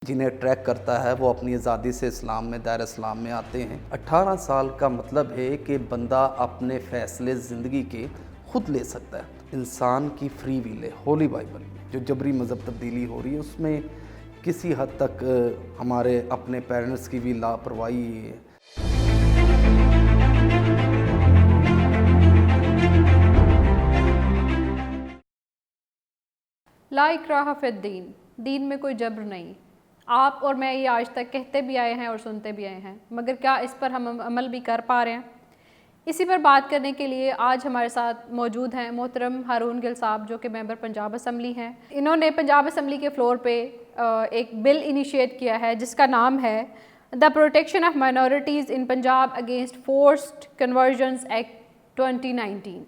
جنہیں ٹریک کرتا ہے وہ اپنی آزادی سے اسلام میں دائرہ اسلام میں آتے ہیں۔ 18 سال کا مطلب ہے کہ بندہ اپنے فیصلے زندگی کے خود لے سکتا ہے۔ انسان کی فری ویل ہے، ہولی بائبل جو جبری مذہب تبدیلی ہو رہی ہے اس میں کسی حد تک ہمارے اپنے پیرنٹس کی بھی لاپرواہی ہے۔ لا اکراہ فی الدین، دین میں کوئی جبر نہیں۔ آپ اور میں یہ آج تک کہتے بھی آئے ہیں اور سنتے بھی آئے ہیں، مگر کیا اس پر ہم عمل بھی کر پا رہے ہیں؟ اسی پر بات کرنے کے لیے آج ہمارے ساتھ موجود ہیں محترم ہارون گل صاحب، جو کہ ممبر پنجاب اسمبلی ہیں۔ انہوں نے پنجاب اسمبلی کے فلور پہ ایک بل انیشیٹ کیا ہے جس کا نام ہے the protection of minorities in Punjab against forced conversions act 2019۔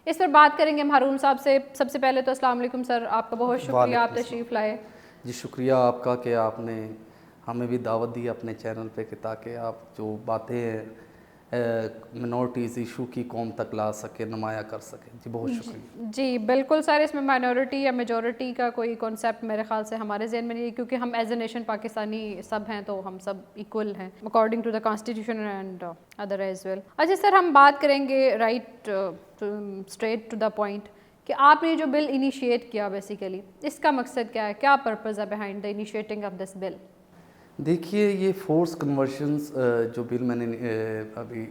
اس پر بات کریں گے ہم ہارون صاحب سے۔ سب سے پہلے تو السلام علیکم سر، آپ کا بہت شکریہ، آپ تشریف لائے۔ جی شکریہ آپ کا کہ آپ نے ہمیں بھی دعوت دی اپنے چینل پہ کہ تاکہ آپ جو باتیں منورٹیز ایشو کی قوم تک لا سکے، نمایاں کر سکیں۔ جی بہت شکریہ۔ جی بالکل سر، اس میں مائنورٹی یا میجورٹی کا کوئی کانسیپٹ میرے خیال سے ہمارے ذہن میں نہیں ہے، کیونکہ ہم ایز اے نیشن پاکستانی سب ہیں تو ہم سب ایکول ہیں according to the constitution and other as well. اچھا سر، ہم بات کریں گے right straight to the point کہ آپ نے جو بل انیشیٹ کیا بیسیکلی اس کا مقصد کیا ہے، کیا پرپز ہے behind the initiating of this bill? دیکھیے یہ فورس کنورشنز جو بل میں نے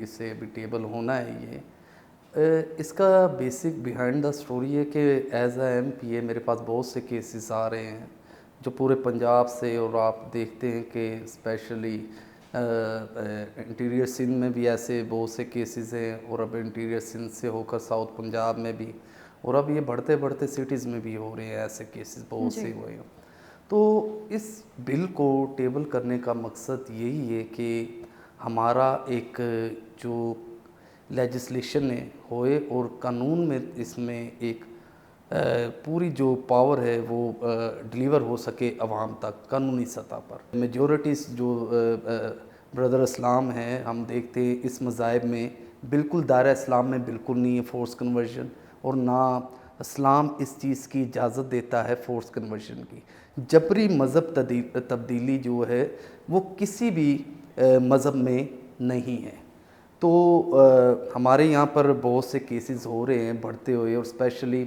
اس سے ابھی ٹیبل ہونا ہے، یہ اس کا بیسک بیہائنڈ دا سٹوری ہے کہ ایز اے ایم پی اے میرے پاس بہت سے کیسز آ رہے ہیں جو پورے پنجاب سے، اور آپ دیکھتے ہیں کہ اسپیشلی انٹیریئر سندھ میں بھی ایسے بہت سے کیسز ہیں، اور اب انٹیریئر سندھ سے ہو کر ساؤتھ پنجاب میں بھی، اور اب یہ بڑھتے بڑھتے سٹیز میں بھی ہو رہے ہیں، ایسے کیسز بہت سے ہوئے ہیں۔ تو اس بل کو ٹیبل کرنے کا مقصد یہی ہے کہ ہمارا ایک جو لیجسلیشن ہے ہوئے، اور قانون میں اس میں ایک پوری جو پاور ہے وہ ڈلیور ہو سکے عوام تک قانونی سطح پر۔ میجورٹیز جو بردر اسلام ہیں، ہم دیکھتے ہیں اس مذاہب میں بالکل دائرہ اسلام میں بالکل نہیں ہے فورس کنورژن، اور نہ اسلام اس چیز کی اجازت دیتا ہے فورس کنورژن کی۔ جبری مذہب تبدیلی جو ہے وہ کسی بھی مذہب میں نہیں ہے۔ تو ہمارے یہاں پر بہت سے کیسز ہو رہے ہیں بڑھتے ہوئے، اور اسپیشلی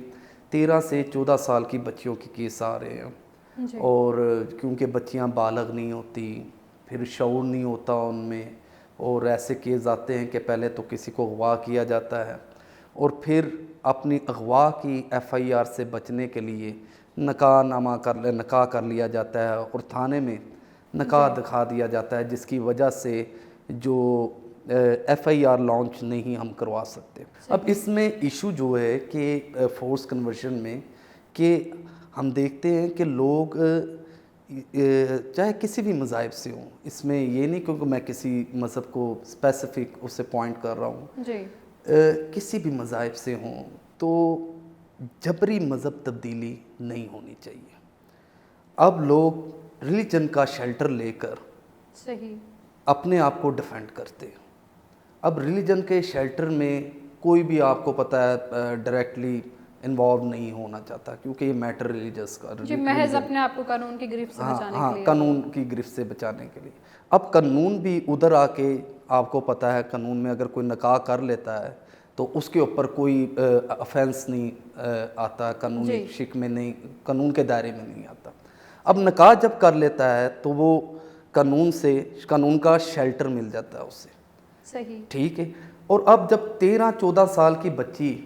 13 سے 14 سال کی بچیوں کے کیس آ رہے ہیں، اور کیونکہ بچیاں بالغ نہیں ہوتی، پھر شعور نہیں ہوتا ان میں، اور ایسے کیس آتے ہیں کہ پہلے تو کسی کو اغوا کیا جاتا ہے، اور پھر اپنی اغوا کی ایف آئی آر سے بچنے کے لیے نکاح کر لیا جاتا ہے، اور تھانے میں نکاح دکھا دیا جاتا ہے، جس کی وجہ سے جو ایف آئی آر لانچ نہیں ہم کروا سکتے۔ اب اس میں ایشو جو ہے کہ فورس کنورژن میں کہ ہم دیکھتے ہیں کہ لوگ چاہے کسی بھی مذاہب سے ہوں، اس میں یہ نہیں کیونکہ میں کسی مذہب کو اسپیسیفک اس سے پوائنٹ کر رہا ہوں، کسی بھی مذاہب سے ہوں، تو جبری مذہب تبدیلی نہیں ہونی چاہیے۔ اب لوگ ریلیجن کا شیلٹر لے کر اپنے آپ کو ڈیفینڈ کرتے ہیں۔ اب ریلیجن کے شیلٹر میں کوئی بھی آپ کو پتہ ہے ڈائریکٹلی انوالو نہیں ہونا چاہتا، کیونکہ یہ میٹر ریلیجس کا، محض اپنے آپ کو قانون کی گرفت سے بچانے کے لیے، قانون کی گرفت سے بچانے کے لیے۔ اب قانون بھی ادھر آ کے آپ کو پتہ ہے قانون میں اگر کوئی نکاح کر لیتا ہے تو اس کے اوپر کوئی افینس نہیں آتا، قانونی شک میں نہیں، قانون کے دائرے میں نہیں آتا۔ اب نکاح جب کر لیتا ہے تو وہ قانون کا شیلٹر مل جاتا ہے اسے، ٹھیک ہے۔ اور اب جب 13-14 سال کی بچی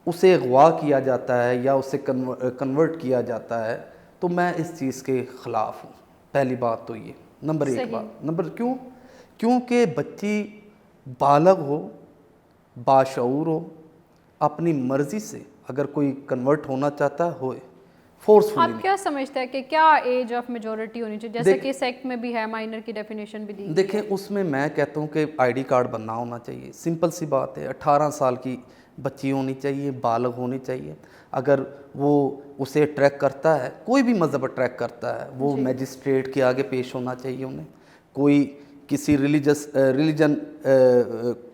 اسے اغوا کیا جاتا ہے یا اسے کنورٹ کیا جاتا ہے، تو میں اس چیز کے خلاف ہوں۔ پہلی بات تو یہ نمبر 1 بات۔ نمبر کیونکہ بچی بالغ ہو، باشعور ہو، اپنی مرضی سے اگر کوئی کنورٹ ہونا چاہتا ہے ہوئے، فورسفلی۔ آپ کیا سمجھتے ہیں کہ کیا ایج آف میجورٹی ہونی چاہیے، جیسے کہ سیکٹ میں بھی ہے، مائنر کی ڈیفینیشن بھی دی ہے؟ دیکھیں اس میں کہتا ہوں کہ آئی ڈی کارڈ بننا ہونا چاہیے، سمپل سی بات ہے۔ 18 سال کی بچی ہونی چاہیے، بالغ ہونی چاہیے۔ اگر وہ اسے اٹریکٹ کرتا ہے، کوئی بھی مذہب اٹریکٹ کرتا ہے، وہ میجسٹریٹ کے آگے پیش ہونا چاہیے انہیں، کوئی کسی ریلیجن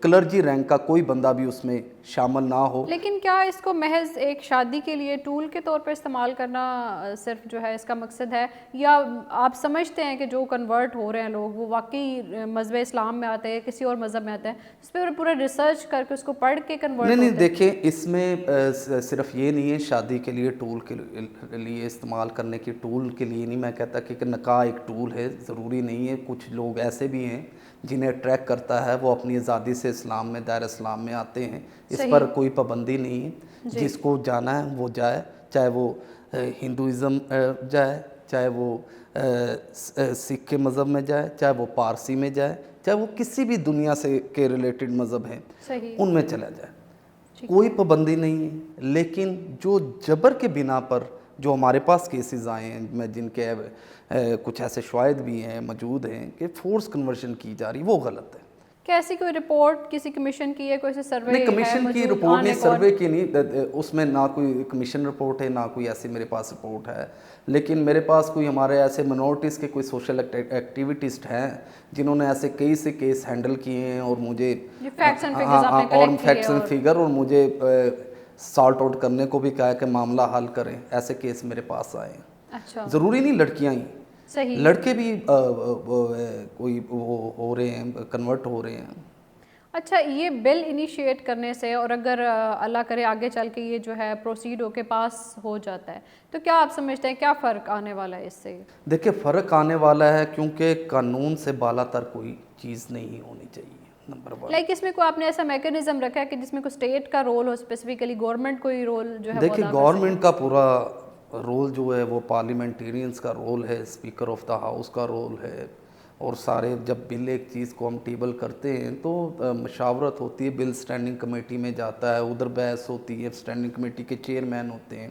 کلرجی رینک کا کوئی بندہ بھی اس میں شامل نہ ہو. لیکن کیا اس کو محض ایک شادی کے لیے ٹول کے طور پر استعمال کرنا صرف جو ہے اس کا مقصد ہے, یا آپ سمجھتے ہیں کہ جو کنورٹ ہو رہے ہیں لوگ وہ واقعی مذہب اسلام میں آتے ہیں, کسی اور مذہب میں آتے ہیں, اس پہ پورا ریسرچ کر کے اس کو پڑھ کے کنورٹ ہوتے ہیں؟ نہیں دیکھیں, اس میں صرف یہ نہیں ہے شادی کے لیے ٹول کے لیے استعمال کرنے کی, ٹول کے لیے نہیں میں کہتا کہ نکاح ایک ٹول ہے, ضروری نہیں ہے. کچھ لوگ ایسے بھی ہیں جنہیں اٹریکٹ کرتا ہے, وہ اپنی آزادی سے اسلام میں دائرہ اسلام میں آتے ہیں, اس پر کوئی پابندی نہیں ہے. جس کو جانا ہے وہ جائے, چاہے وہ ہندوازم جائے, چاہے وہ سکھ کے مذہب میں جائے, چاہے وہ پارسی میں جائے, چاہے وہ کسی بھی دنیا سے کے ریلیٹڈ مذہب ہیں ان میں چلا جائے, کوئی پابندی نہیں ہے. لیکن جو جبر کے بنا پر جو ہمارے پاس کیسز آئے ہیں, میں جن کے کچھ ایسے شواہد بھی ہیں موجود ہیں کہ فورس کنورشن کی جا رہی, وہ غلط ہے. کیا ایسی کوئی رپورٹ کسی کمیشن کی ہے, کوئی ایسے سروے؟ نہیں, کمیشن کی رپورٹ نہیں, سروے کی نہیں, اس میں نہ کوئی کمیشن رپورٹ ہے نہ کوئی ایسی میرے پاس رپورٹ ہے. لیکن میرے پاس کوئی ہمارے ایسے منورٹیز کے کوئی سوشل ایکٹیویٹسٹ ہیں جنہوں نے ایسے کئی سے کیس ہینڈل کیے ہیں, اور مجھے فیکٹس اینڈ فگر اور مجھے سارٹ آؤٹ کرنے کو بھی کہا ہے کہ معاملہ حل کریں. ایسے کیس میرے پاس آئے ہیں. اچھا, ضروری نہیں لڑکیاں ہی, صحیح, لڑکے بھی کوئی وہ ہو رہے ہیں, کنورٹ ہو رہے ہیں. اچھا, یہ بل انیشیٹ کرنے سے, اور اگر اللہ کرے آگے چل کے یہ جو ہے پروسیڈ ہو کے پاس ہو جاتا ہے, تو کیا آپ سمجھتے ہیں کیا فرق آنے والا ہے اس سے؟ دیکھیں, فرق آنے والا ہے کیونکہ قانون سے بالا تر کوئی چیز نہیں ہونی چاہیے. نمبر 1, لائک اس میں کوئی آپ نے ایسا میکینزم رکھا ہے کہ جس میں کوئی اسٹیٹ کا رول ہو, اسپیسیفکلی گورنمنٹ کوئی رول جو ہے؟ دیکھیں, گورنمنٹ کا پورا رول جو ہے وہ پارلیمنٹیرینز کا رول ہے, اسپیکر آف دا ہاؤس کا رول ہے, اور سارے جب بل ایک چیز کو ہم ٹیبل کرتے ہیں تو مشاورت ہوتی ہے, بل اسٹینڈنگ کمیٹی میں جاتا ہے, ادھر بحث ہوتی ہے, اسٹینڈنگ کمیٹی کے چیئرمین ہوتے ہیں,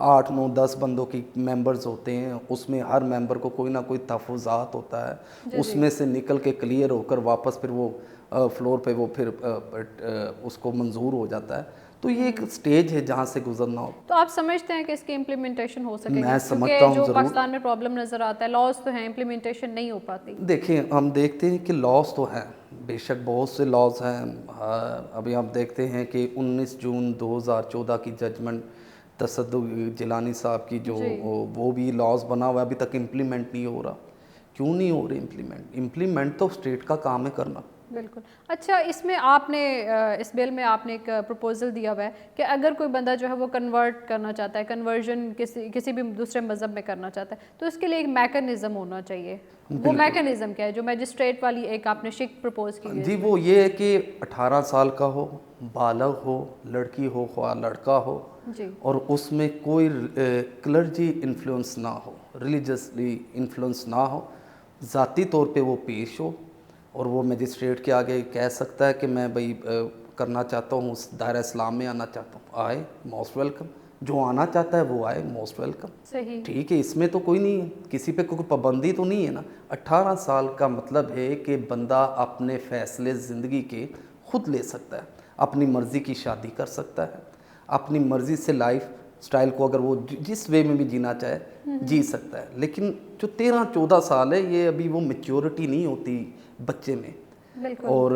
8 9 10 بندوں کی ممبرز ہوتے ہیں, اس میں ہر ممبر کو کوئی نہ کوئی تحفظات ہوتا ہے, اس میں سے نکل کے کلیئر ہو کر واپس پھر وہ فلور پہ وہ پھر اس کو منظور ہو جاتا ہے. تو یہ ایک سٹیج ہے جہاں سے گزرنا ہو. تو آپ سمجھتے ہیں کہ اس کی امپلیمنٹیشن ہو سکے گی؟ میں سمجھتا ہوں جو ضرور. پاکستان میں پرابلم نظر آتا ہے, لاز تو ہیں, امپلیمنٹیشن نہیں ہو پاتی. دیکھیں, ہم دیکھتے ہیں کہ لاز تو ہیں, بے شک بہت سے لاز ہیں. ابھی آپ دیکھتے ہیں کہ 19 جون 2014 کی ججمنٹ تصدق جیلانی صاحب کی, جو وہ بھی لاز بنا ہوا ہے, ابھی تک امپلیمنٹ نہیں ہو رہا. کیوں نہیں ہو رہی امپلیمنٹ تو اسٹیٹ کا کام ہے کرنا. بالکل. اچھا, اس میں آپ نے اس بل میں آپ نے ایک پروپوزل دیا ہوا ہے کہ اگر کوئی بندہ جو ہے وہ کنورٹ کرنا چاہتا ہے, کنورژن کسی بھی دوسرے مذہب میں کرنا چاہتا ہے, تو اس کے لیے ایک میکینزم ہونا چاہیے. وہ میکینزم کیا ہے جو میجسٹریٹ والی ایک آپ نے شک پروپوز کی ہے؟ جی, وہ یہ ہے کہ 18 سال کا ہو, بالغ ہو, لڑکی ہو خواہ لڑکا ہو, اور اس میں کوئی کلرجی انفلوئنس نہ ہو, ریلیجسلی انفلوئنس نہ ہو, ذاتی طور پہ وہ پیش ہو, اور وہ میجسٹریٹ کے آگے کہہ سکتا ہے کہ میں بھائی کرنا چاہتا ہوں, اس دائرہ اسلام میں آنا چاہتا ہوں, آئے, موسٹ ویلکم. جو آنا چاہتا ہے وہ آئے, موسٹ ویلکم. صحیح, ٹھیک ہے, اس میں تو کوئی نہیں ہے, کسی پہ کوئی پابندی تو نہیں ہے نا. 18 سال کا مطلب ہے کہ بندہ اپنے فیصلے زندگی کے خود لے سکتا ہے, اپنی مرضی کی شادی کر سکتا ہے, اپنی مرضی سے لائف سٹائل کو اگر وہ جس وے میں بھی جینا چاہے جی سکتا ہے. لیکن جو 13-14 سال ہے, یہ ابھی وہ میچیورٹی نہیں ہوتی بچے میں, اور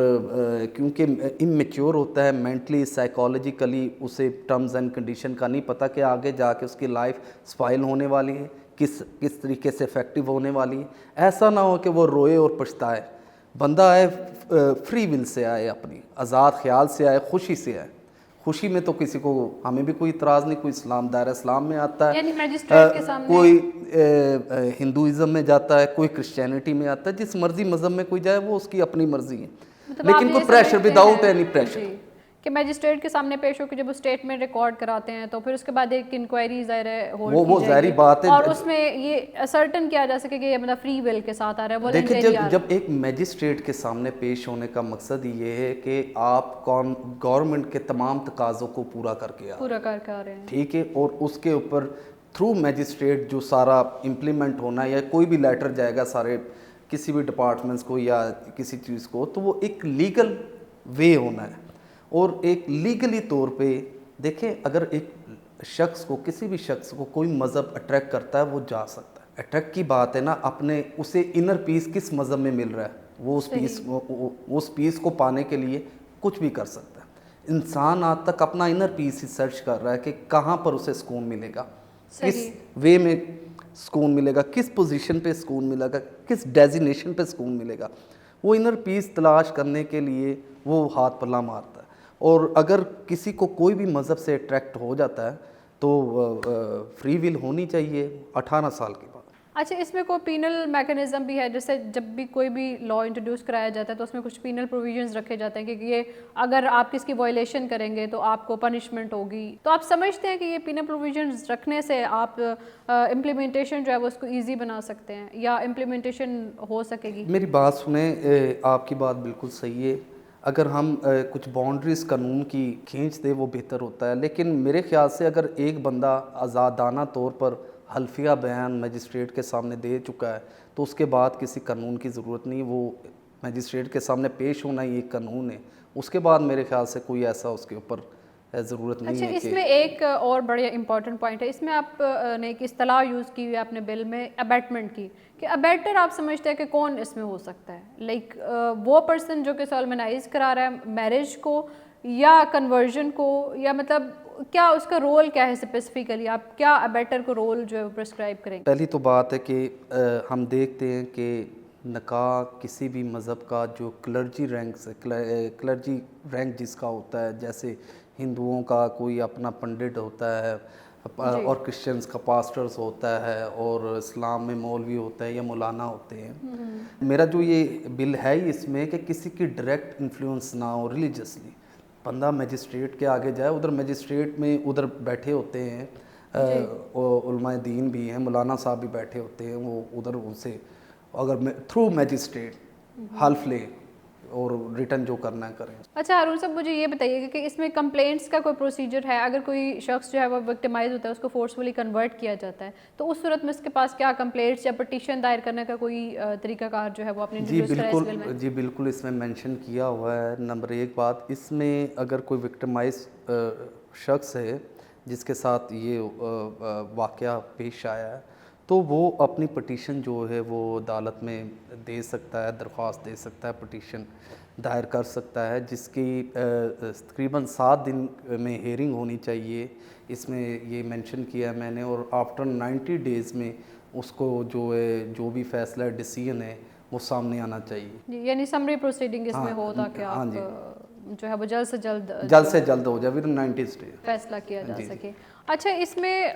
کیونکہ اممیچیور ہوتا ہے مینٹلی, سائیکالوجیکلی, اسے ٹرمز اینڈ کنڈیشن کا نہیں پتہ کہ آگے جا کے اس کی لائف سپائل ہونے والی ہے, کس طریقے سے افیکٹو ہونے والی ہے. ایسا نہ ہو کہ وہ روئے اور پچھتائے. بندہ آئے فری ول سے آئے, اپنی آزاد خیال سے آئے, خوشی سے آئے. خوشی میں تو کسی کو, ہمیں بھی کوئی اعتراض نہیں, کوئی اسلام دائرہ اسلام میں آتا ہے, کوئی ہندوازم میں جاتا ہے, کوئی کرسچینٹی میں آتا ہے, جس مرضی مذہب میں کوئی جائے وہ اس کی اپنی مرضی ہے. لیکن کوئی پریشر وداؤٹ اینی پریشر کہ میجسٹریٹ کے سامنے پیش ہو کے جب وہ اسٹیٹمنٹ ریکارڈ کراتے ہیں تو پھر اس کے بعد ایک انکوائری ظاہر ہے وہ ظاہری بات ہے, اور اس میں یہ اسرٹن کیا جا سکے کہ یہ مطلب فری ول کے ساتھ آ رہا ہے. دیکھیں, جب ایک میجسٹریٹ کے سامنے پیش ہونے کا مقصد یہ ہے کہ آپ گورنمنٹ کے تمام تقاضوں کو پورا کر کے آ رہے ہیں, ٹھیک ہے, اور اس کے اوپر تھرو میجسٹریٹ جو سارا امپلیمنٹ ہونا ہے, یا کوئی بھی لیٹر جائے گا سارے کسی بھی ڈپارٹمنٹس کو یا کسی چیز کو, تو وہ ایک لیگل وے ہونا ہے. اور ایک لیگلی طور پہ دیکھیں, اگر ایک شخص کو, کسی بھی شخص کو کوئی مذہب اٹریکٹ کرتا ہے وہ جا سکتا ہے. اٹریکٹ کی بات ہے نا, اپنے اسے انر پیس کس مذہب میں مل رہا ہے, وہ اس پیس کو پانے کے لیے کچھ بھی کر سکتا ہے. انسان آج تک اپنا انر پیس ہی سرچ کر رہا ہے کہ کہاں پر اسے سکون ملے گا, کس وے میں سکون ملے گا, کس پوزیشن پہ سکون ملے گا, کس ڈیزینیشن پہ سکون ملے گا. وہ انر پیس تلاش کرنے کے لیے وہ ہاتھ پلہ مارتا ہے. اور اگر کسی کو کوئی بھی مذہب سے اٹریکٹ ہو جاتا ہے تو فری ول ہونی چاہیے 18 سال کے بعد. اچھا, اس میں کوئی پینل میکانزم بھی ہے, جیسے جب بھی کوئی بھی لا انٹروڈیوس کرایا جاتا ہے تو اس میں کچھ پینل پروویژنز رکھے جاتے ہیں کہ یہ اگر آپ کس کی وائلیشن کریں گے تو آپ کو پنشمنٹ ہوگی. تو آپ سمجھتے ہیں کہ یہ پینل پروویژنز رکھنے سے آپ امپلیمنٹیشن جو ہے وہ اس کو ایزی بنا سکتے ہیں یا امپلیمنٹیشن ہو سکے گی؟ میری بات سنیں, آپ کی بات بالکل صحیح ہے. اگر ہم کچھ باؤنڈریز قانون کی کھینچ دے وہ بہتر ہوتا ہے, لیکن میرے خیال سے اگر ایک بندہ آزادانہ طور پر حلفیہ بیان مجسٹریٹ کے سامنے دے چکا ہے تو اس کے بعد کسی قانون کی ضرورت نہیں. وہ مجسٹریٹ کے سامنے پیش ہونا ہی ایک قانون ہے. اس کے بعد میرے خیال سے کوئی ایسا اس کے اوپر ضرورت نہیں ہے. اچھا, اس میں ایک اور بڑا امپورٹنٹ پوائنٹ ہے, اس میں آپ نے ایک اصطلاح یوز کی ہوئی ہے اپنے بل میں, ابیٹمنٹ کی, کہ ابیٹر آپ سمجھتے ہیں کہ کون اس میں ہو سکتا ہے؟ لائک وہ پرسن جو کہ سالمنائز کرا رہا ہے میرج کو یا کنورژن کو, یا مطلب کیا اس کا رول کیا ہے اسپیسیفکلی, آپ کیا ابیٹر کو رول جو ہے وہ پرسکرائب کریں گے؟ پہلی تو بات ہے کہ ہم دیکھتے ہیں کہ نکاح کسی بھی مذہب کا جو کلرجی رینک جس کا ہوتا ہے, جیسے ہندوؤں کا کوئی اپنا پنڈت ہوتا ہے اور کرسچنز کا پاسٹرز ہوتا ہے اور اسلام میں مولوی ہوتا ہے یا مولانا ہوتے ہیں. میرا جو یہ بل ہے ہی اس میں کہ کسی کی ڈائریکٹ انفلوئنس نہ ہو ریلیجسلی. بندہ مجسٹریٹ کے آگے جائے, ادھر مجسٹریٹ میں ادھر بیٹھے ہوتے ہیں علماء دین بھی ہیں, مولانا صاحب بھی بیٹھے ہوتے ہیں, وہ ادھر ان سے اگر تھرو میجسٹریٹ حلف لے اور ریٹرن جو کرنا ہے کریں. اچھا ہارون صاحب, مجھے یہ بتائیے کہ اس میں کمپلینٹس کا کوئی پروسیجر ہے؟ اگر کوئی شخص جو ہے وہ وکٹمائز ہوتا ہے, اس کو فورسفلی کنورٹ کیا جاتا ہے, تو اس صورت میں اس کے پاس کیا کمپلینٹس یا پٹیشن دائر کرنے کا کوئی طریقہ کار جو ہے وہ اپنے انٹروڈیوس کرا ہے اس بل میں؟ جی بالکل, اس میں مینشن کیا ہوا ہے. نمبر ایک بات, اس میں اگر کوئی وکٹمائز شخص ہے جس کے ساتھ یہ واقعہ پیش آیا ہے تو وہ اپنی پٹیشن جو ہے وہ عدالت میں دے سکتا ہے, درخواست دے سکتا ہے, پٹیشن دائر کر سکتا ہے, جس کی تقریباً 7 دن میں ہیئرنگ ہونی چاہیے. اس میں یہ مینشن کیا ہے میں نے, اور آفٹر 90 ڈیز میں اس کو جو ہے جو بھی فیصلہ ہے ڈیسیژن ہے وہ سامنے آنا چاہیے. یعنی سمری پروسیڈنگ اس میں ہو تاکہ آپ جو ہے وہ جلد سے جلد ہو جائے ود 90 ڈیز فیصلہ کیا جا سکے. اچھا, اس میں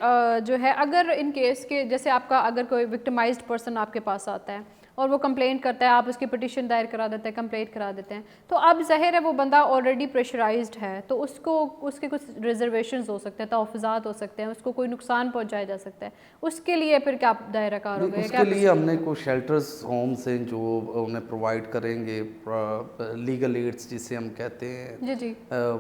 جو ہے اگر ان کیس کے جیسے آپ کا اگر کوئی وکٹمائزڈ پرسن آپ کے پاس آتا ہے اور وہ کمپلینٹ کرتا ہے, آپ اس کی پٹیشن دائر کرا دیتے ہیں, کمپلینٹ کرا دیتے ہیں, تو اب ظاہر ہے وہ بندہ آلریڈی پریشرائزڈ ہے, تو اس کو اس کے کچھ ریزرویشنز ہو سکتے ہیں, تحفظات ہو سکتے ہیں, اس کو کوئی نقصان پہنچایا جا سکتا ہے, اس کے لیے پھر کیا دائرہ کار ہوگا؟ اس کے لیے ہم نے کوئی شیلٹرز ہومز ہیں جو انہیں پرووائڈ کریں گے, لیگل ایڈس جسے ہم کہتے ہیں, جی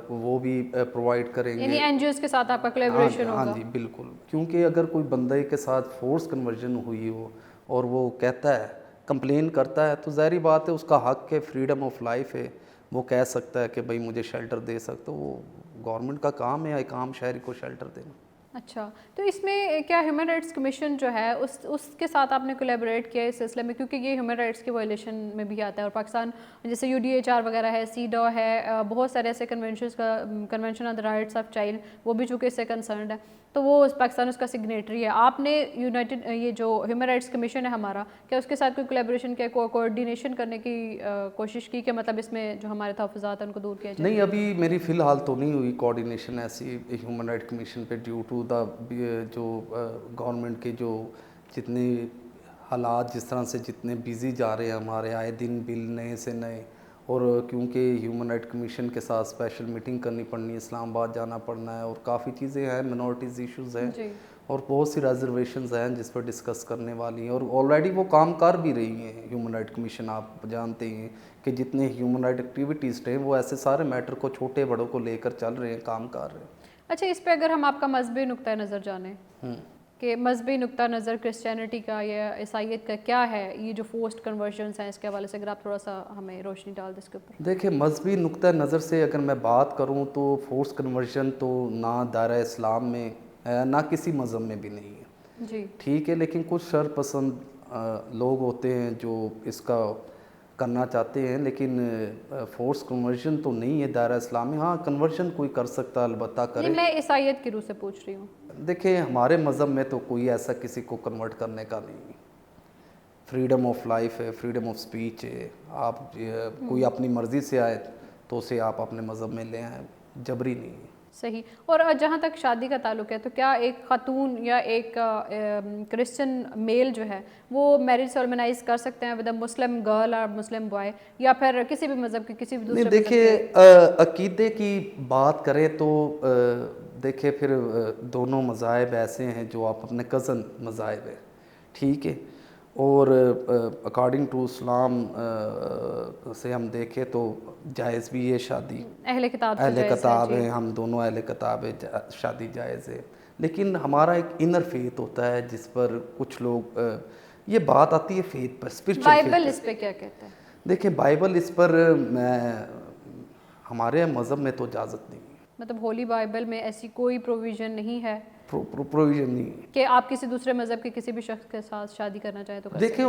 وہ بھی پرووائڈ کریں گے. یعنی این جی اوز کے ساتھ آپ کا کولیبریشن ہوگا؟ ہاں جی بالکل, کیونکہ اگر کوئی بندے کے ساتھ فورس کنورژن ہوئی ہو اور وہ کہتا ہے, کمپلین کرتا ہے, تو ظاہری بات ہے اس کا حق ہے, فریڈم آف لائف ہے, وہ کہہ سکتا ہے کہ بھائی مجھے شیلٹر دے سکتے. وہ گورنمنٹ کا کام ہے ایک عام شہری کو شیلٹر دینا. اچھا, تو اس میں کیا ہیومن رائٹس کمیشن جو ہے اس کے ساتھ آپ نے کولیبریٹ کیا اس سلسلے میں, کیونکہ یہ ہیومن رائٹس کی وائلیشن میں بھی آتا ہے, اور پاکستان جیسے UDHR وغیرہ ہے, سیڈو ہے, بہت سارے ایسے کنونشنز کا, convention on the rights of child, وہ بھی چونکہ اس سے کنسرنڈ ہے, تو وہ پاکستان اس کا سگنیٹری ہے. آپ نے یونائٹڈ یہ جو ہیومن رائٹس کمیشن ہے ہمارا, کیا اس کے ساتھ کوئی کولیبریشن کیا, کوآرڈینیشن کرنے کی کوشش کی کہ مطلب اس میں جو ہمارے تحفظات ہیں ان کو دور کیا جائے؟ نہیں, ابھی میری فی الحال تو نہیں ہوئی کوآرڈینیشن ایسی ہیومن رائٹ کمیشن پہ, ڈیو ٹو دا جو گورنمنٹ کے جو جتنے حالات جس طرح سے جتنے بیزی جا رہے ہیں ہمارے, آئے دن بل نئے سے نئے, اور کیونکہ ہیومن رائٹ کمیشن کے ساتھ اسپیشل میٹنگ کرنی پڑنی ہے, اسلام آباد جانا پڑنا ہے, اور کافی چیزیں ہیں, منورٹیز ایشوز ہیں, اور بہت سی ریزرویشنز ہیں جس پر ڈسکس کرنے والی ہیں, اور آلریڈی وہ کام کر بھی رہی ہیں. ہیومن رائٹ کمیشن آپ جانتے ہیں کہ جتنے ہیومن رائٹ ایکٹیویٹیز ہیں وہ ایسے سارے میٹر کو چھوٹے بڑوں کو لے کر چل رہے ہیں, کام کر رہے ہیں. اچھا, اس پہ اگر ہم آپ کا مذہبی نقطۂ نظر جانیں کہ مذہبی نقطہ نظر کرسچینٹی کا یا عیسائیت کا کیا ہے, یہ جو فورسڈ کنورژنس ہیں اس کے حوالے سے اگر آپ تھوڑا سا ہمیں روشنی ڈال دیں اس کے اوپر. دیکھیں, مذہبی نقطہ نظر سے اگر میں بات کروں تو فورس کنورژن تو نہ دائرہ اسلام میں ہے, نہ کسی مذہب میں بھی نہیں ہے. جی ٹھیک ہے, لیکن کچھ شر پسند لوگ ہوتے ہیں جو اس کا کرنا چاہتے ہیں، لیکن فورس کنورژن تو نہیں ہے دائرہ اسلام میں. ہاں کنورژن کوئی کر سکتا البتہ کرے. نہیں، میں عیسائیت کی روح سے پوچھ رہی ہوں. دیکھیں ہمارے مذہب میں تو کوئی ایسا کسی کو کنورٹ کرنے کا نہیں ہے. فریڈم آف لائف ہے، فریڈم آف اسپیچ ہے. آپ کوئی اپنی مرضی سے آئے تو اسے آپ اپنے مذہب میں لے آئیں، جبری نہیں ہے. صحیح. اور جہاں تک شادی کا تعلق ہے تو کیا ایک خاتون یا ایک کرسچن میل جو ہے وہ میرج سالمنائز کر سکتے ہیں ود اے مسلم گرل اور مسلم بوائے، یا پھر کسی بھی مذہب کے کسی بھی دوسرے نہیں؟ مذہب کے؟ دیکھیے عقیدے کی بات کریں تو دیکھیں پھر دونوں مذاہب ایسے ہیں جو آپ اپنے کزن مذاہب ہیں، ٹھیک ہے. اور اکارڈنگ ٹو اسلام سے ہم دیکھیں تو جائز بھی ہے شادی. اہل کتاب سے اہل جائز کتاب ہے. ہیں، ہم دونوں اہل کتاب ہیں، شادی جائز ہے. لیکن ہمارا ایک انر فیتھ ہوتا ہے جس پر کچھ لوگ یہ بات آتی ہے فیتھ پر، اسپرچل فیتھ. بائبل اس پہ کیا کہتا ہے؟ دیکھیں بائبل اس پر ہمارے مذہب میں تو اجازت نہیں ہے. مطلب ہولی بائبل میں ایسی کوئی پروویژن نہیں ہے پروویژن نہیں ہے کہ آپ کسی دوسرے مذہب کے کسی بھی شخص کے ساتھ شادی کرنا چاہیں تو کر سکتے؟ دیکھیں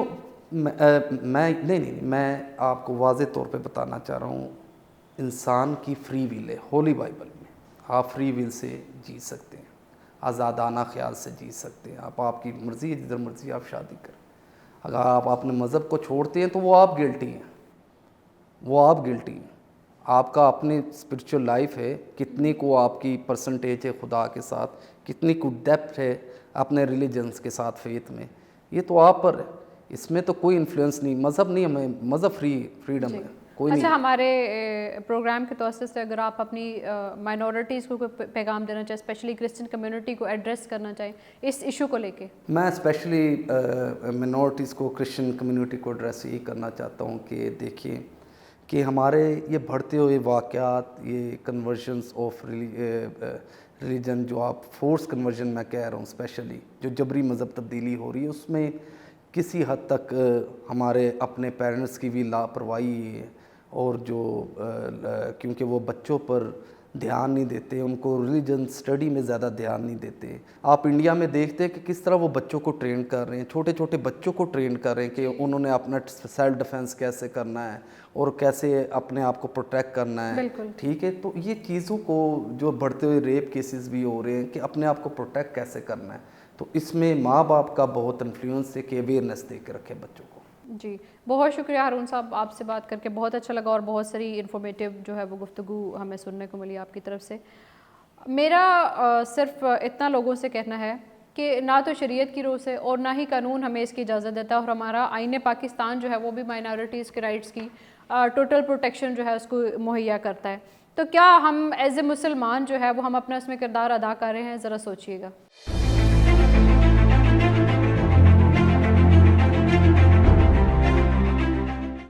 میں آپ کو واضح طور پہ بتانا چاہ رہا ہوں، انسان کی فری ول ہے. ہولی بائبل میں آپ فری ول سے جی سکتے ہیں، آزادانہ خیال سے جی سکتے ہیں. آپ کی مرضی ہے، جدھر مرضی آپ شادی کریں. اگر آپ اپنے مذہب کو چھوڑتے ہیں تو وہ آپ گلٹی ہیں، وہ آپ گلٹی ہیں. آپ کا اپنی اسپرچل لائف ہے، کتنی کو آپ کی پرسنٹیج ہے خدا کے ساتھ، کتنی کو ڈیپتھ ہے اپنے ریلیجنس کے ساتھ فیتھ میں، یہ تو آپ پر ہے. اس میں تو کوئی انفلوئنس نہیں. مذہب نہیں، ہمیں مذہب فریڈم ہے، کوئی نہیں. اچھا، ہمارے پروگرام کے توسط سے اگر آپ اپنی مائنورٹیز کو کوئی پیغام دینا چاہیں، اسپیشلی کرسچن کمیونٹی کو ایڈریس کرنا چاہیں اس ایشو کو لے کے؟ میں اسپیشلی منورٹیز کو، کرسچن کمیونٹی کو ایڈریس یہی کرنا چاہتا ہوں کہ دیکھیے کہ ہمارے یہ بڑھتے ہوئے واقعات، یہ کنورژنس آف ریلیجن، جو آپ فورس کنورژن میں کہہ رہا ہوں، اسپیشلی جو جبری مذہب تبدیلی ہو رہی ہے، اس میں کسی حد تک ہمارے اپنے پیرنٹس کی بھی لاپرواہی ہے. اور جو کیونکہ وہ بچوں پر دھیان نہیں دیتے، ان کو ریلیجن اسٹڈی میں زیادہ دھیان نہیں دیتے. آپ انڈیا میں دیکھتے ہیں کہ کس طرح وہ بچوں کو ٹرین کر رہے ہیں، چھوٹے چھوٹے بچوں کو ٹرین کر رہے ہیں کہ انہوں نے اپنا سیلف ڈیفینس کیسے کرنا ہے اور کیسے اپنے آپ کو پروٹیکٹ کرنا ہے. بالکل ٹھیک ہے. تو یہ چیزوں کو جو بڑھتے ہوئے ریپ کیسز بھی ہو رہے ہیں کہ اپنے آپ کو پروٹیکٹ کیسے کرنا ہے، تو اس میں ماں باپ کا بہت انفلوئنس ہے کہ اویئرنیس دے کے رکھے بچوں کو. جی، بہت شکریہ ہارون صاحب، آپ سے بات کر کے بہت اچھا لگا اور بہت ساری انفارمیٹیو جو ہے وہ گفتگو ہمیں سننے کو ملی آپ کی طرف سے. میرا صرف اتنا لوگوں سے کہنا ہے کہ نہ تو شریعت کی روح سے اور نہ ہی قانون ہمیں اس کی اجازت دیتا ہے، اور ہمارا آئین پاکستان جو ہے وہ بھی مائنورٹیز کے رائٹس کی ٹوٹل پروٹیکشن جو ہے اس کو مہیا کرتا ہے. تو کیا ہم ایز اے مسلمان جو ہے وہ ہم اپنا اس میں کردار ادا کر رہے ہیں؟ ذرا سوچیے گا.